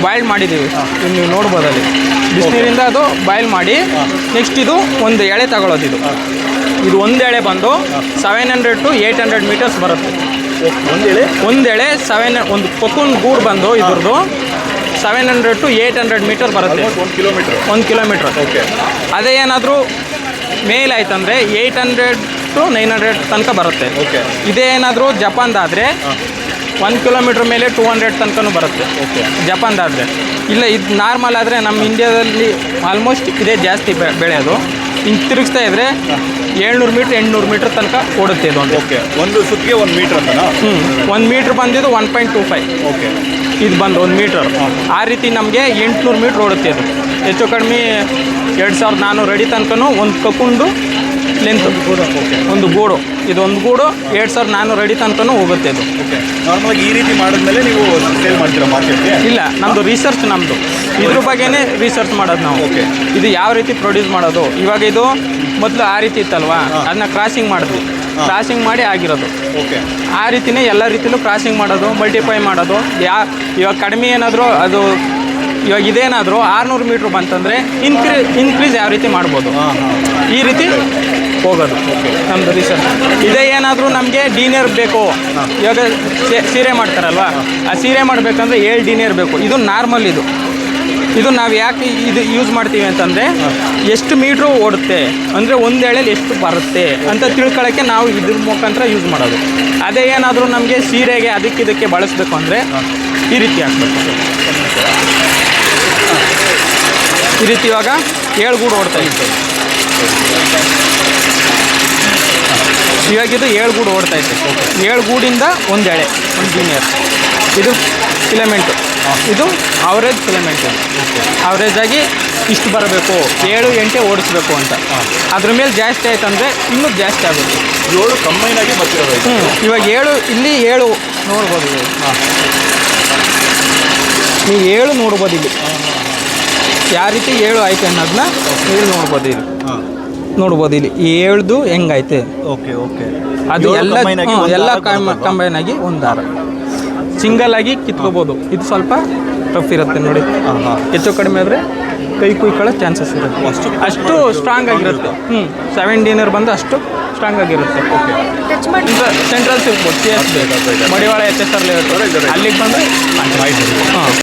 Boil ಮಾಡಿದ್ದೀವಿ. ನೀವು ನೋಡ್ಬೋದು ಅಲ್ಲಿ ಬಿಸಿನೀರಿಂದ ಅದು ಬಾಯ್ಲ್ ಮಾಡಿ ನೆಕ್ಸ್ಟ್ ಇದು ಒಂದು ಎಳೆ ತಗೊಳ್ಳೋದು. ಇದು ಒಂದು ಎಳೆ ಬಂದು 700 to 800 ಮೀಟರ್ಸ್ ಬರುತ್ತೆ. ಒಂದು ಎಳೆ ಒಂದು ಕೊಕ್ಕುನ್ ಗೂಡು ಬಂದು ಇದ್ರದ್ದು 700 to 800 ಮೀಟರ್ ಬರುತ್ತೆ. 1 ಕಿಲೋಮೀಟ್ರ್. ಅದೇ ಏನಾದರೂ ಮೇಲ್ ಆಯ್ತಂದರೆ 800 to 900 ತನಕ ಬರುತ್ತೆ. ಇದೇ ಏನಾದರೂ ಜಪಾನ್ದಾದರೆ 1 ಕಿಲೋಮೀಟ್ರ್ ಮೇಲೆ 200 ತನಕನೂ ಬರುತ್ತೆ ಜಪಾನ್ದಾದರೆ. ಇಲ್ಲ ಇದು ನಾರ್ಮಲ್ ಆದರೆ ನಮ್ಮ ಇಂಡಿಯಾದಲ್ಲಿ ಆಲ್ಮೋಸ್ಟ್ ಇದೇ ಜಾಸ್ತಿ ಬೆಳೆಯೋದು. ಹಿಂಗೆ ತಿರುಗಿಸ್ತಾ ಇದ್ದರೆ 700 ಮೀಟ್ರ್ 800 ಮೀಟ್ರ್ ತನಕ ಓಡುತ್ತೆ ಇದು. ಒಂದು ಸುತ್ತಿಗೆ 1 ಮೀಟ್ರ್ ಅಂತ. 1 ಮೀಟ್ರ್ ಬಂದಿದ್ದು 1.25. ಇದು ಬಂದು 1 ಮೀಟ್ರ್. ಆ ರೀತಿ ನಮಗೆ 800 ಮೀಟ್ರ್ ಓಡುತ್ತೆ ಇದು. ಹೆಚ್ಚು ಕಡಿಮೆ 2400 ಅಡಿ ತನಕನೂ ಒಂದು ಕಕ್ಕುಂಡು ಲೆಂತ್ ಒಂದು ಗೂಡು. ಇದೊಂದು ಗೂಡು 2400 ಅಡಿ ತನಕನೂ ಹೋಗುತ್ತೆ ಇದು. ನಾರ್ಮಲಾಗಿ ಈ ರೀತಿ ಮಾಡಿದ್ಮೇಲೆ ನೀವು ಸೇಲ್ ಮಾಡ್ತೀರಾ ಮಾರ್ಕೆಟ್ಗೆ? ಇಲ್ಲ, ನಮ್ಮದು ರಿಸರ್ಚ್. ನಮ್ಮದು ಇದ್ರ ಬಗ್ಗೆನೇ ರಿಸರ್ಚ್ ಮಾಡೋದು ನಾವು. ಇದು ಯಾವ ರೀತಿ ಪ್ರೊಡ್ಯೂಸ್ ಮಾಡೋದು. ಇವಾಗ ಇದು ಮೊದಲು ಆ ರೀತಿ ಇತ್ತಲ್ವಾ, ಅದನ್ನ ಕ್ರಾಸಿಂಗ್ ಮಾಡಿದ್ವಿ. ಕ್ರಾಸಿಂಗ್ ಮಾಡಿ ಆಗಿರೋದು. ಆ ರೀತಿಯೇ ಎಲ್ಲ ರೀತಿಯಲ್ಲೂ ಕ್ರಾಸಿಂಗ್ ಮಾಡೋದು, ಮಲ್ಟಿಪ್ಲೈ ಮಾಡೋದು. ಇವಾಗ ಕಡಿಮೆ ಏನಾದರೂ ಅದು ಇವಾಗ ಇದೇನಾದರೂ 600 ಮೀಟ್ರ್ ಬಂತಂದರೆ ಇನ್ಕ್ರೀಸ್ ಯಾವ ರೀತಿ ಮಾಡ್ಬೋದು, ಈ ರೀತಿ ಹೋಗೋದು ನಮ್ಮದು ರಿಸರ್ಚ್. ಇದೇ ಏನಾದರೂ ನಮಗೆ ಡೀನಿಯರ್ ಬೇಕು. ಇವಾಗ ಸೀರೆ ಮಾಡ್ತಾರಲ್ವ, ಆ ಸೀರೆ ಮಾಡಬೇಕಂದ್ರೆ 7 ಡೀನಿಯರ್ ಬೇಕು. ಇದು ನಾರ್ಮಲ್. ಇದು ನಾವು ಯಾಕೆ ಇದು ಯೂಸ್ ಮಾಡ್ತೀವಿ ಅಂತಂದರೆ ಎಷ್ಟು ಮೀಟ್ರು ಓಡುತ್ತೆ ಅಂದರೆ ಒಂದು ಎಳೆಯಲ್ಲಿ ಎಷ್ಟು ಬರುತ್ತೆ ಅಂತ ತಿಳ್ಕೊಳ್ಳೋಕ್ಕೆ ನಾವು ಇದ್ರ ಮುಖಾಂತರ ಯೂಸ್ ಮಾಡೋದು. ಅದೇ ಏನಾದರೂ ನಮಗೆ ಸೀರೆಗೆ ಇದಕ್ಕೆ ಬಳಸಬೇಕು ಅಂದರೆ ಈ ರೀತಿ ಹಾಕ್ಬೇಕು. ಈ ರೀತಿ ಇವಾಗ 7 ಗೂಡು ಓಡ್ತಾ ಇತ್ತು. ಇವಾಗ ಇದು 7 ಗೂಡು ಓಡ್ತಾ ಇತ್ತು. 7 ಗೂಡಿಂದ ಒಂದು ಎಳೆ, ಒಂದು ಜೂನಿಯರ್. ಇದು ಫಿಲಮೆಂಟು. ಇದು ಅವರೇಜ್ ಫಿಲಮೆಂಟು. ಅವರೇಜಾಗಿ ಇಷ್ಟು ಬರಬೇಕು, 7-8 ಓಡಿಸ್ಬೇಕು ಅಂತ. ಅದ್ರ ಮೇಲೆ ಜಾಸ್ತಿ ಆಯ್ತಂದರೆ ಇನ್ನೂ ಜಾಸ್ತಿ ಆಗುತ್ತೆ. 7 ಕಂಬೈನಾಗಿ ಬರ್ತಿರೋದು. ಇವಾಗ 7 ಇಲ್ಲಿ 7 ನೋಡ್ಬೋದು. ನೀವು 7 ನೋಡ್ಬೋದು ಇಲ್ಲಿ ಯಾವ ರೀತಿ 7 ಆಯ್ತು ಅನ್ನೋದನ್ನ ಇಲ್ಲಿ ನೋಡ್ಬೋದು. ಇಲ್ಲಿ ನೋಡ್ಬೋದು ಇಲ್ಲಿ 7ದು ಹೆಂಗೈತೆ. ಅದು ಎಲ್ಲ ಕಂಬೈನ್ ಆಗಿ ಒಂದು ದಾರ ಸಿಂಗಲ್ ಆಗಿ ಕಿತ್ಕೋಬೋದು. ಇದು ಸ್ವಲ್ಪ ಟಫ್ ಇರುತ್ತೆ ನೋಡಿ. ಹೆಚ್ಚು ಕಡಿಮೆ ಆದರೆ ಕೈ ಕುಯ್ಕೊಳ್ಳೋ ಚಾನ್ಸಸ್ ಇರುತ್ತೆ. ಅಷ್ಟು ಸ್ಟ್ರಾಂಗ್ ಆಗಿರುತ್ತೆ. 7 ಡೀನರ್ ಬಂದು ಅಷ್ಟು ಸ್ಟ್ರಾಂಗ್ ಆಗಿರುತ್ತೆ. ಸೆಂಟ್ರಲ್ ಸಿಗ್ಬೋದು. CS ಮಡಿವಾಳ HSR ಅಲ್ಲಿಗೆ ಬಂದರೆ